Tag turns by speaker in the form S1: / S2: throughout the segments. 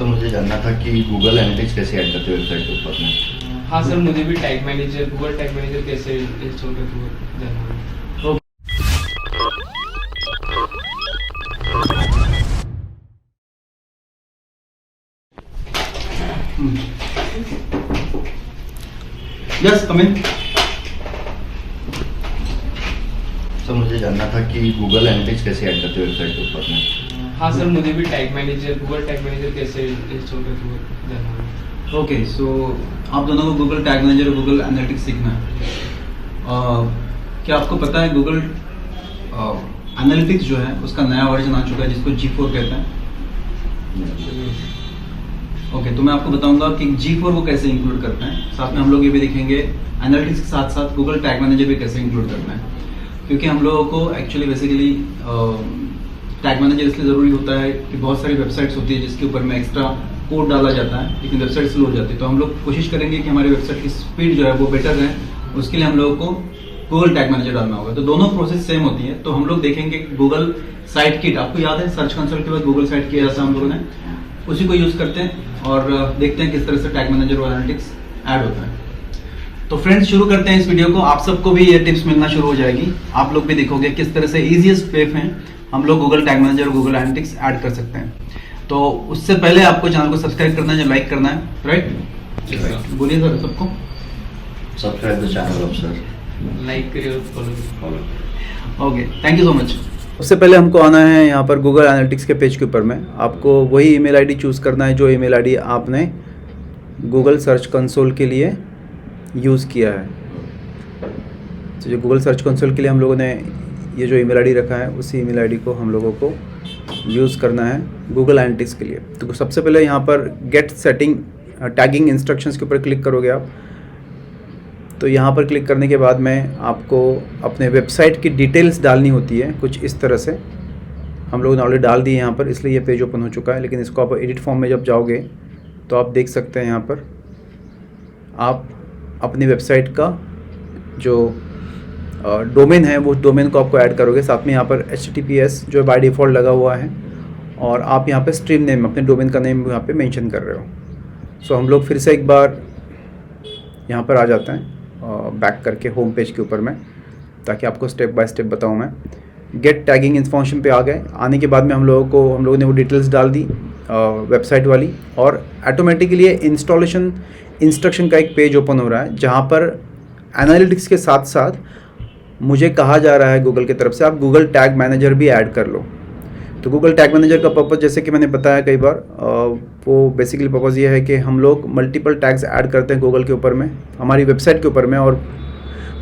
S1: Sir मुझे जानना था कि गूगल एनालिटिक्स कैसे ऐड करते हैं वेबसाइट के ऊपर में।
S2: हाँ सर, मुझे भी tag manager, Google tag manager कैसे इंस्टॉल करते हुए जानना है।
S3: यस कम इन।
S1: सर मुझे जानना था कि गूगल एनालिटिक्स कैसे ऐड करते हैं वेबसाइट के ऊपर में।
S2: हाँ सर, मुझे भी tag manager, Google tag manager कैसे इंस्टॉल करते हुए जानना है।
S3: ओके, सो आप दोनों को गूगल टैग मैनेजर और गूगल एनालिटिक्स सीखना है। क्या आपको पता है गूगल एनालिटिक्स जो है उसका नया वर्जन आ चुका है जिसको G4 कहते हैं। ओके, तो मैं आपको बताऊंगा कि G4 को कैसे इंक्लूड करते हैं। साथ में हम लोग ये भी देखेंगे एनालिटिक्स के साथ साथ गूगल टैग मैनेजर भी कैसे इंक्लूड करना है, क्योंकि हम लोगों को एक्चुअली बेसिकली टैग मैनेजर इसलिए ज़रूरी होता है कि बहुत सारी वेबसाइट्स होती है जिसके ऊपर में एक्स्ट्रा कोड डाला जाता है लेकिन वेबसाइट स्लो हो जाती है। तो हम लोग कोशिश करेंगे कि हमारी वेबसाइट की स्पीड जो है वो बेटर रहे, उसके लिए हम लोगों को गूगल टैग मैनेजर डालना होगा। तो दोनों प्रोसेस सेम होती है। तो हम लोग देखेंगे गूगल साइट किट, आपको याद है सर्च कंसोल के बाद गूगल साइट किया जाता है, हम लोगों ने उसी को यूज़ करते हैं और देखते हैं किस तरह से टैग मैनेजर और एनालिटिक्स ऐड होता है। तो फ्रेंड्स, शुरू करते हैं इस वीडियो को। आप सबको भी ये टिप्स मिलना शुरू हो जाएगी। आप लोग भी देखोगे किस तरह से ईजीएस्ट वे में हम लोग गूगल टैग मैनेजर और गूगल एनालिटिक्स ऐड कर सकते हैं। तो उससे पहले आपको चैनल को सब्सक्राइब करना है या लाइक करना है, राइट? बोलिए सर सबको।
S1: Subscribe the channel of sir,
S2: like करिए और follow.
S3: Okay, thank you so much. उससे पहले हमको आना है यहाँ पर गूगल एनालिटिक्स के पेज के ऊपर में। आपको वही ईमेल आईडी चूज़ करना है जो ईमेल आईडी आपने गूगल सर्च कंसोल के लिए यूज़ किया है। तो जो गूगल सर्च कंसोल के लिए हम लोगों ने ये जो ईमेल आईडी रखा है उसी ईमेल आईडी को हम लोगों को यूज़ करना है गूगल एनालिटिक्स के लिए। तो सबसे पहले यहाँ पर गेट सेटिंग टैगिंग इंस्ट्रक्शंस के ऊपर क्लिक करोगे आप। तो यहाँ पर क्लिक करने के बाद में आपको अपने वेबसाइट की डिटेल्स डालनी होती है कुछ इस तरह से। हम लोगों ने ऑलरेडी डाल दी है यहाँ पर, इसलिए ये पेज ओपन हो चुका है। लेकिन इसको आप एडिट फॉर्म में जब जाओगे तो आप देख सकते हैं यहाँ पर आप अपनी वेबसाइट का जो डोमेन है वो डोमेन को आपको ऐड करोगे। साथ में यहाँ पर HTTPS जो बाय डिफ़ॉल्ट लगा हुआ है और आप यहाँ पे स्ट्रीम नेम अपने डोमेन का नेम यहाँ पे मेंशन कर रहे हो। सो हम लोग फिर से एक बार यहाँ पर आ जाते हैं बैक करके होम पेज के ऊपर में, ताकि आपको स्टेप बाय स्टेप बताऊँ मैं। गेट टैगिंग इन्फॉर्मेशन पे आ गए। आने के बाद में हम लोगों ने वो डिटेल्स डाल दी वेबसाइट वाली, और ऑटोमेटिकली इंस्टॉलेशन इंस्ट्रक्शन का एक पेज ओपन हो रहा है जहाँ पर एनालिटिक्स के साथ साथ मुझे कहा जा रहा है गूगल की तरफ से आप गूगल टैग मैनेजर भी ऐड कर लो। तो गूगल टैग मैनेजर का पर्पज़, जैसे कि मैंने बताया कई बार, वो बेसिकली पर्पज़ ये है कि हम लोग मल्टीपल टैग्स ऐड करते हैं गूगल के ऊपर में, हमारी वेबसाइट के ऊपर में, और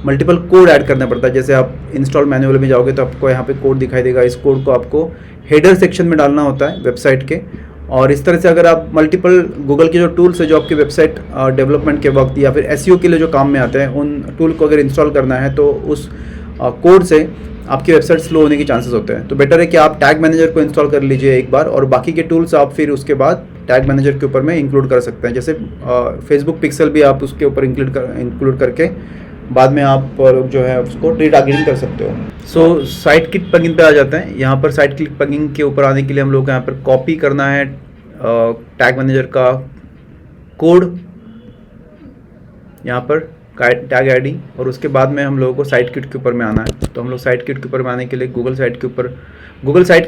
S3: मल्टीपल कोड ऐड करना पड़ता है। जैसे आप इंस्टॉल मैनुअल में जाओगे तो आपको यहाँ पे कोड दिखाई देगा। इस कोड को आपको हेडर सेक्शन में डालना होता है वेबसाइट के। और इस तरह से अगर आप मल्टीपल गूगल के जो टूल्स है जो आपकी वेबसाइट डेवलपमेंट के वक्त या फिर SEO के लिए जो काम में आते हैं, उन टूल को अगर इंस्टॉल करना है तो उस कोड से आपकी वेबसाइट स्लो होने के चांसेस होते हैं। तो बेटर है कि आप टैग मैनेजर को इंस्टॉल कर लीजिए एक बार, और बाकी के टूल्स आप फिर उसके बाद टैग मैनेजर के ऊपर में इंक्लूड कर सकते हैं। जैसे फेसबुक पिक्सल भी आप उसके ऊपर इंक्लूड करके बाद में आप जो है उसको रिटारगेटिंग कर सकते हो। सो साइट किट प्लगइन पे आ जाते हैं। यहाँ पर साइट किट प्लगइन के ऊपर आने के लिए हम लोग को यहाँ पर कॉपी करना है टैग मैनेजर का कोड, यहाँ पर टैग आईडी, और उसके बाद में हम लोगों को साइट किट के ऊपर में आना है। तो हम लोग साइट किट के ऊपर में आने के लिए गूगल साइट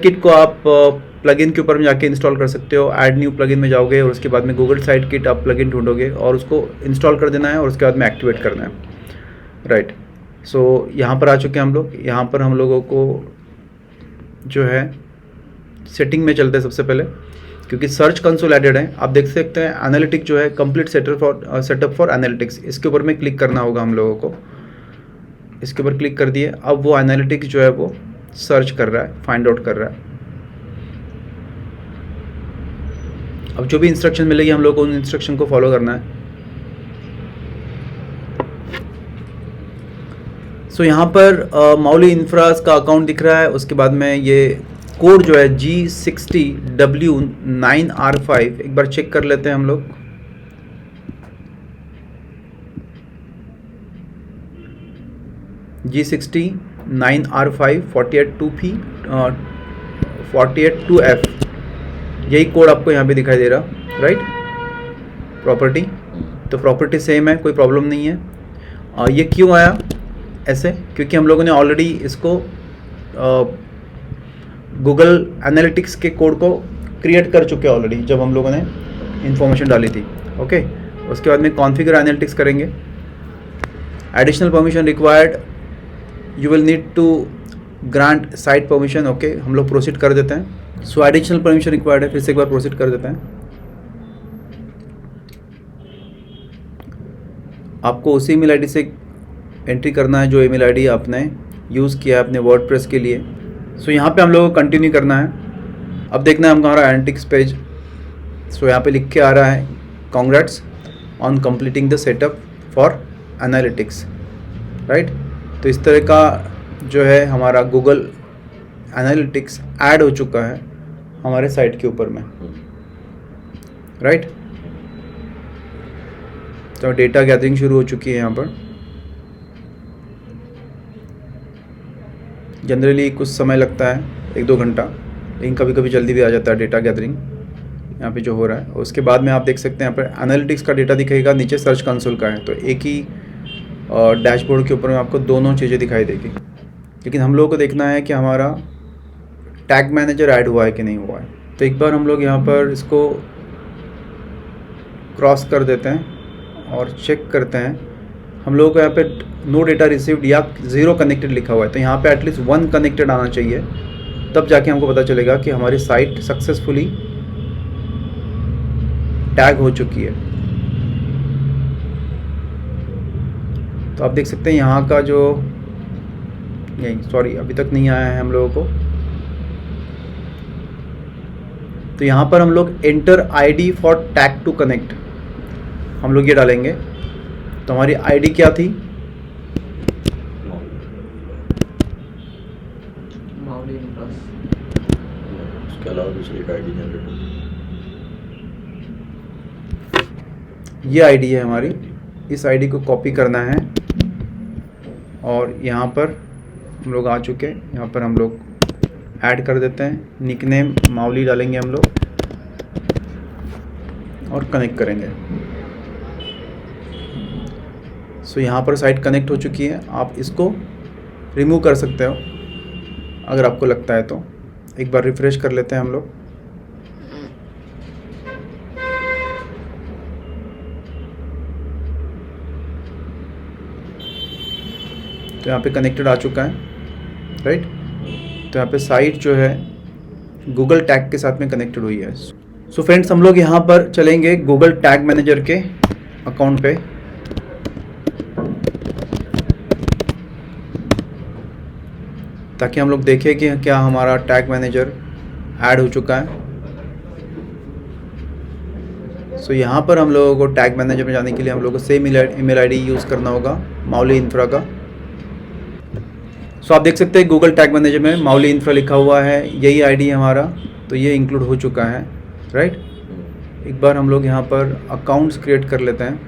S3: किट को आप प्लगइन के ऊपर में जाके इंस्टॉल कर सकते हो। ऐड न्यू प्लगइन में जाओगे और उसके बाद में गूगल साइट किट आप प्लगइन ढूंढोगे और उसको इंस्टॉल कर देना है और उसके बाद में एक्टिवेट करना है, राइट। सो यहाँ पर आ चुके हैं हम लोग। यहाँ पर हम लोगों को जो है सेटिंग में चलते हैं सबसे पहले, क्योंकि सर्च कंसोल एडेड है। आप देख सकते हैं एनालिटिक्स जो है कंप्लीट सेटअप फॉर एनालिटिक्स, इसके ऊपर में क्लिक करना होगा हम लोगों को। इसके ऊपर क्लिक कर दिए। अब वो एनालिटिक्स जो है वो सर्च कर रहा है, फाइंड आउट कर रहा है। अब जो भी इंस्ट्रक्शन मिलेगी हम लोग को उन इंस्ट्रक्शन को फॉलो करना है। सो यहाँ पर मौली इंफ्रास का अकाउंट दिख रहा है। उसके बाद में ये कोड जो है G60W9R5 एक बार चेक कर लेते हैं हम लोग। G60 9R5 482F, यही कोड आपको यहाँ पे दिखाई दे रहा। Right, property. तो प्रॉपर्टी सेम है, कोई प्रॉब्लम नहीं है। और ये क्यों आया ऐसे, क्योंकि हम लोगों ने ऑलरेडी इसको गूगल एनालिटिक्स के कोड को क्रिएट कर चुके हैं ऑलरेडी, जब हम लोगों ने इंफॉर्मेशन डाली थी। ओके, उसके बाद में कॉन्फ़िगर एनालिटिक्स करेंगे। Additional permission required, you will need to grant site permission. Okay, हम लोग प्रोसीड कर देते हैं। सो एडिशनल परमिशन रिक्वायर्ड है, फिर से एक बार प्रोसीड कर देते हैं। आपको उसी ईमेल आईडी से एंट्री करना है जो ईमेल आईडी आपने यूज़ किया है अपने वर्डप्रेस के लिए। सो यहाँ पे हम लोगों को कंटिन्यू करना है। अब देखना है हमारा एनालिटिक्स पेज। सो यहाँ पे लिख के आ रहा है congrats on completing the setup for analytics, right. तो इस तरह का जो है हमारा गूगल एनालिटिक्स ऐड हो चुका है हमारे साइट के ऊपर में, राइट। तो डेटा गैदरिंग शुरू हो चुकी है यहाँ पर। जनरली कुछ समय लगता है, 1-2 घंटा, लेकिन कभी कभी जल्दी भी आ जाता है डेटा गैदरिंग यहाँ पे जो हो रहा है। उसके बाद में आप देख सकते हैं यहाँ पर एनालिटिक्स का डेटा दिखेगा, नीचे सर्च कंसोल का है। तो एक ही डैशबोर्ड के ऊपर में आपको दोनों चीज़ें दिखाई देगी। लेकिन हम लोगों को देखना है कि हमारा टैग मैनेजर ऐड हुआ है कि नहीं हुआ है। तो एक बार हम लोग यहाँ पर इसको क्रॉस कर देते हैं और चेक करते हैं। हम लोगों को यहाँ पे नो डेटा रिसीव्ड या 0 कनेक्टेड लिखा हुआ है, तो यहाँ पे एटलीस्ट 1 कनेक्टेड आना चाहिए, तब जाके हमको पता चलेगा कि हमारी साइट सक्सेसफुली टैग हो चुकी है। तो आप देख सकते हैं यहाँ का जो नहीं, सॉरी, अभी तक नहीं आया है हम लोगों को। तो यहाँ पर हम लोग enter ID for tag to connect हम लोग ये डालेंगे। तो हमारी आईडी क्या थी,
S1: उसके अलावा दूसरी एक आईडी जनरेट होगी।
S3: ये आईडी है हमारी। इस आईडी को कॉपी करना है और यहाँ पर हम लोग आ चुके हैं। यहाँ पर हम लोग ऐड कर देते हैं, निकनेम माउली डालेंगे हम लोग और कनेक्ट करेंगे। सो यहाँ पर साइट कनेक्ट हो चुकी है। आप इसको रिमूव कर सकते हो अगर आपको लगता है तो। एक बार रिफ्रेश कर लेते हैं हम लोग। तो यहाँ पे कनेक्टेड आ चुका है, राइट। तो यहाँ पे साइट जो है गूगल टैग के साथ में कनेक्टेड हुई है। सो फ्रेंड्स, हम लोग यहाँ पर चलेंगे गूगल टैग मैनेजर के अकाउंट पे। ताकि हम लोग देखें कि क्या हमारा टैग मैनेजर ऐड हो चुका है। सो यहाँ पर हम लोगों को टैग मैनेजर में जाने के लिए हम लोगों को सेम ईमेल आईडी यूज़ करना होगा, माउली इंफ्रा का। सो आप देख सकते हैं गूगल टैग मैनेजर में माउली इंफ्रा लिखा हुआ है, यही आईडी है हमारा। तो ये इंक्लूड हो चुका है, राइट। एक बार हम लोग यहाँ पर अकाउंट्स क्रिएट कर लेते हैं।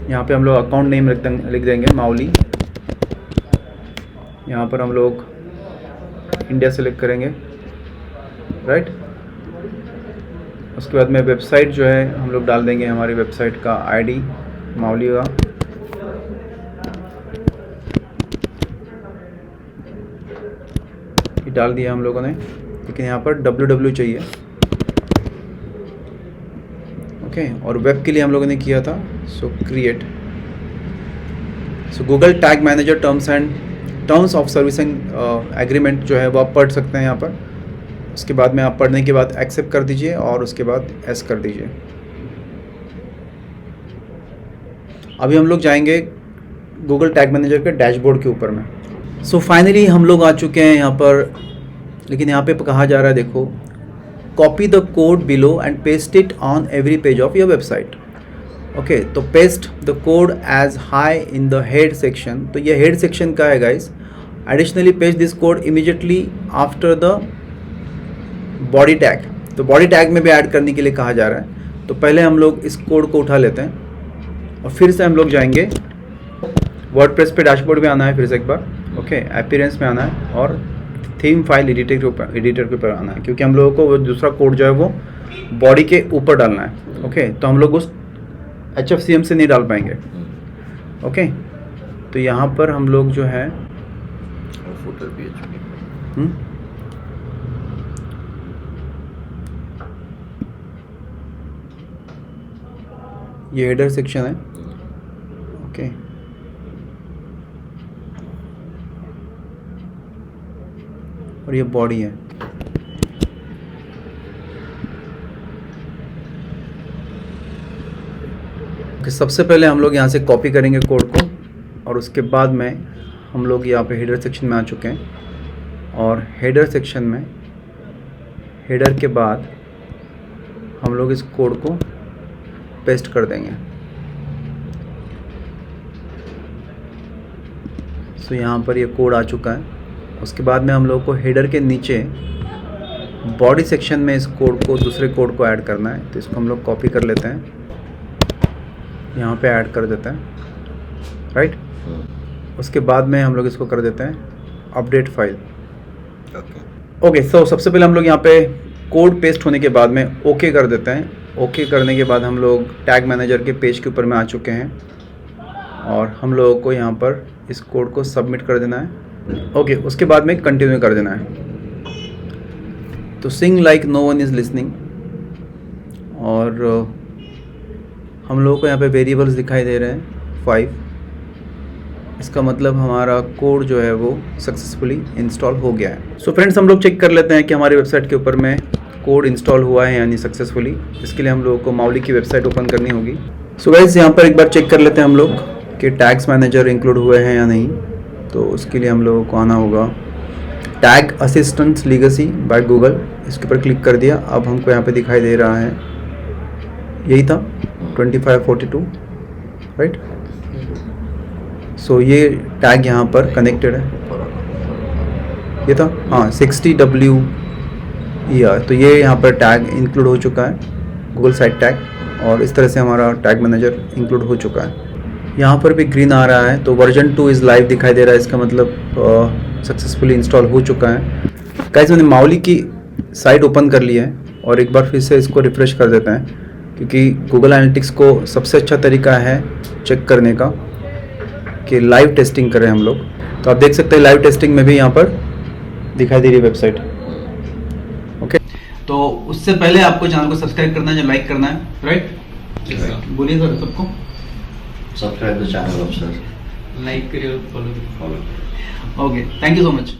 S3: यहाँ पे हम लोग अकाउंट नेम लिख देंगे माउली। यहाँ पर हम लोग इंडिया सेलेक्ट करेंगे, राइट। उसके बाद में वेबसाइट जो है हम लोग डाल देंगे हमारी वेबसाइट का आईडी माउली का। ये डाल दिया हम लोगों ने, लेकिन यहाँ पर www चाहिए, ओके। और वेब के लिए हम लोगों ने किया था सो create. So Google tag manager terms of servicing agreement जो है वो आप पढ़ सकते हैं यहाँ पर। उसके बाद में आप पढ़ने के बाद एक्सेप्ट कर दीजिए और उसके बाद एस कर दीजिए। अभी हम लोग जाएंगे गूगल टैग मैनेजर के डैशबोर्ड के ऊपर में। सो फाइनली हम लोग आ चुके हैं यहाँ पर, लेकिन यहाँ पे कहा जा रहा है, देखो, copy the code below and paste it on every page of your website. Okay, तो paste the code as high in the head section. तो ये हेड सेक्शन का है guys. Additionally paste this code immediately after the body tag. तो body tag में भी add करने के लिए कहा जा रहा है। तो पहले हम लोग इस कोड को उठा लेते हैं और फिर से हम लोग जाएंगे वर्डप्रेस पे। डैशबोर्ड में आना है फिर से एक बार, ओके। अपीयरेंस में आना है और थीम फाइल एडिटर के ऊपर आना है, क्योंकि हम लोगों को वो दूसरा कोड जो है वो बॉडी के ऊपर डालना है। ओके, तो हम लोग उस HFCM से नहीं डाल पाएंगे। ओके, तो यहाँ पर हम लोग जो है
S1: और फुटर PHP।
S3: ये हेडर सेक्शन है। ओके, और ये बॉडी है। सबसे पहले हम लोग यहाँ से कॉपी करेंगे कोड को, और उसके बाद में हम लोग यहाँ पे हेडर सेक्शन में आ चुके हैं। और हेडर सेक्शन में हेडर के बाद हम लोग इस कोड को पेस्ट कर देंगे। सो यहाँ पर ये कोड आ चुका है। उसके बाद में हम लोग को हेडर के नीचे बॉडी सेक्शन में इस कोड को, दूसरे कोड को ऐड करना है। तो इसको हम लोग कॉपी कर लेते हैं, यहाँ पे ऐड कर देते हैं, राइट। उसके बाद में हम लोग इसको कर देते हैं अपडेट फाइल। ओके, सो सबसे पहले हम लोग यहाँ पे कोड पेस्ट होने के बाद में ओके कर देते हैं। ओके करने के बाद हम लोग टैग मैनेजर के पेज के ऊपर में आ चुके हैं, और हम लोगों को यहाँ पर इस कोड को सबमिट कर देना है। ओके, उसके बाद में कंटिन्यू कर देना है। तो sing like no one is listening, और हम लोगों को यहाँ पे वेरिएबल्स दिखाई दे रहे हैं 5। इसका मतलब हमारा कोड जो है वो सक्सेसफुली इंस्टॉल हो गया है। सो फ्रेंड्स, हम लोग चेक कर लेते हैं कि हमारी वेबसाइट के ऊपर में कोड इंस्टॉल हुआ है यानी सक्सेसफुली। इसके लिए हम लोगों को माउली की वेबसाइट ओपन करनी होगी। सो गाइस, यहाँ पर एक बार चेक कर लेते हैं हम लोग कि टैग्स मैनेजर इंक्लूड हुए हैं या नहीं। तो उसके लिए हम लोगों को आना होगा tag assistant legacy by Google. इसके ऊपर क्लिक कर दिया। अब हमको यहाँ पे दिखाई दे रहा है, यही था 2542, राइट। सो ये टैग यहाँ पर कनेक्टेड है, ये था, हाँ 60WER। तो ये यहाँ पर टैग इंक्लूड हो चुका है, गूगल साइट टैग, और इस तरह से हमारा टैग मैनेजर इंक्लूड हो चुका है। यहाँ पर भी ग्रीन आ रहा है, तो वर्जन 2 इज़ लाइव दिखाई दे रहा है। इसका मतलब सक्सेसफुली इंस्टॉल हो चुका है। गाइस, मैंने माउली की साइट ओपन कर ली है, और एक बार फिर से इसको रिफ्रेश कर देते हैं, क्योंकि गूगल एनालिटिक्स को सबसे अच्छा तरीका है चेक करने का कि लाइव टेस्टिंग करें हम लोग। तो आप देख सकते हैं लाइव टेस्टिंग में भी यहाँ पर दिखाई दे रही है वेबसाइट। ओके, तो उससे पहले आपको चैनल को सब्सक्राइब करना है या लाइक करना है, राइट। बोलिए सर सबको।
S1: Subscribe the channel of sir,
S2: like करिए और फॉलो करिए।
S1: Follow.
S3: Okay, thank you so much.